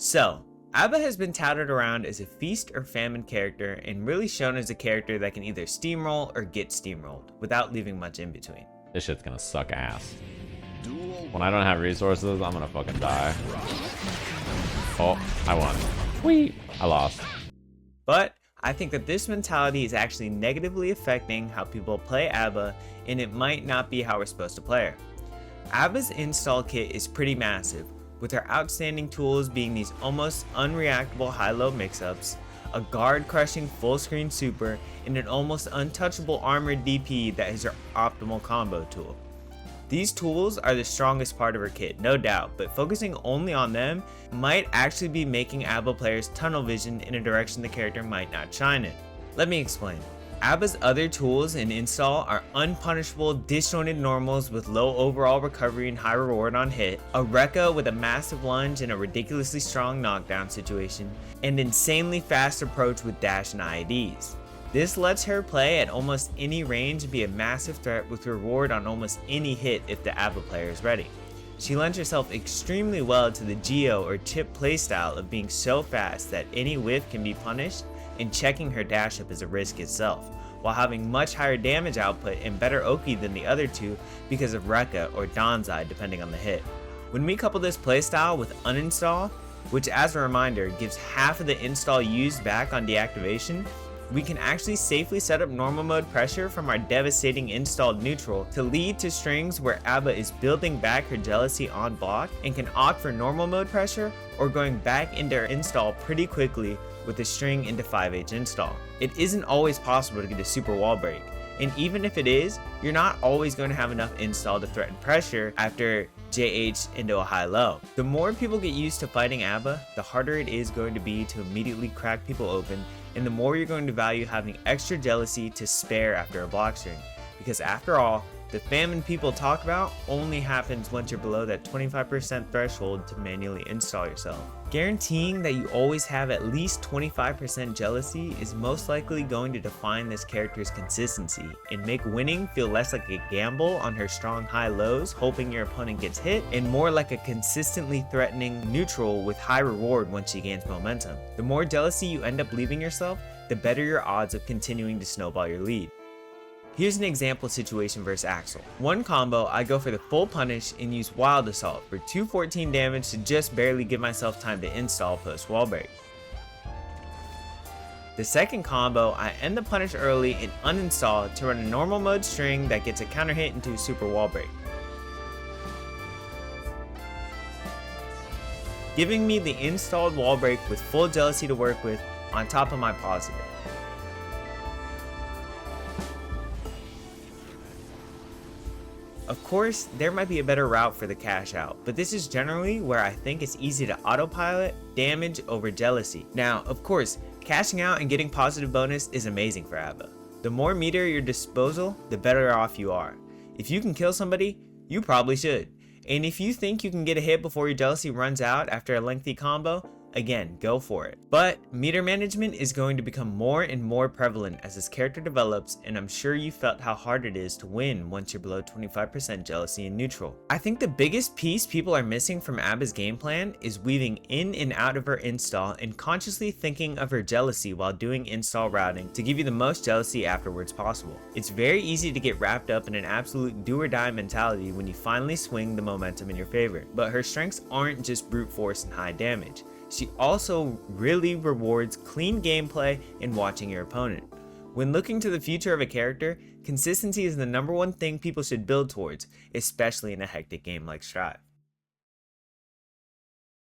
So, A.B.A has been touted around as a feast or famine character and really shown as a character that can either steamroll or get steamrolled without leaving much in between. This shit's gonna suck ass. When I don't have resources, I'm gonna fucking die. Oh, I won. Whee! I lost. But I think that this mentality is actually negatively affecting how people play A.B.A, and it might not be how we're supposed to play her. A.B.A's install kit is pretty massive, with her outstanding tools being these almost unreactable high-low mix-ups, a guard-crushing full-screen super, and an almost untouchable armored DP that is her optimal combo tool. These tools are the strongest part of her kit, no doubt, but focusing only on them might actually be making A.B.A players tunnel vision in a direction the character might not shine in. Let me explain. A.B.A's other tools in install are unpunishable, disjointed normals with low overall recovery and high reward on hit, a Rekka with a massive lunge and a ridiculously strong knockdown situation, and insanely fast approach with dash and IEDs. This lets her play at almost any range and be a massive threat with reward on almost any hit if the A.B.A player is ready. She lends herself extremely well to the Geo or chip playstyle of being so fast that any whiff can be punished, and checking her dash up is a risk itself, while having much higher damage output and better Oki than the other two because of Rekka or Danzai depending on the hit. When we couple this playstyle with uninstall, which as a reminder gives half of the install used back on deactivation, we can actually safely set up normal mode pressure from our devastating installed neutral to lead to strings where A.B.A is building back her jealousy on block and can opt for normal mode pressure or going back into her install pretty quickly with a string into 5H install. It isn't always possible to get a super wall break, and even if it is, you're not always going to have enough install to threaten pressure after JH into a high-low. The more people get used to fighting A.B.A, the harder it is going to be to immediately crack people open, and the more you're going to value having extra jealousy to spare after a block string, because after all, the famine people talk about only happens once you're below that 25% threshold to manually install yourself. Guaranteeing that you always have at least 25% jealousy is most likely going to define this character's consistency and make winning feel less like a gamble on her strong high lows hoping your opponent gets hit, and more like a consistently threatening neutral with high reward once she gains momentum. The more jealousy you end up leaving yourself, the better your odds of continuing to snowball your lead. Here's an example situation versus Axel. One combo, I go for the full punish and use Wild Assault for 214 damage to just barely give myself time to install post wall break. The second combo, I end the punish early and uninstall to run a normal mode string that gets a counter hit into a super wall break, giving me the installed wall break with full jealousy to work with on top of my positive. Of course, there might be a better route for the cash out, but this is generally where I think it's easy to autopilot damage over jealousy. Now, of course, cashing out and getting positive bonus is amazing for A.B.A. The more meter at your disposal, the better off you are. If you can kill somebody, you probably should. And if you think you can get a hit before your jealousy runs out after a lengthy combo, again, go for it. But meter management is going to become more and more prevalent as this character develops, and I'm sure you felt how hard it is to win once you're below 25% jealousy in neutral. I think the biggest piece people are missing from A.B.A's game plan is weaving in and out of her install and consciously thinking of her jealousy while doing install routing to give you the most jealousy afterwards possible. It's very easy to get wrapped up in an absolute do or die mentality when you finally swing the momentum in your favor, but her strengths aren't just brute force and high damage. She also really rewards clean gameplay and watching your opponent. When looking to the future of a character, consistency is the #1 thing people should build towards, especially in a hectic game like Strive.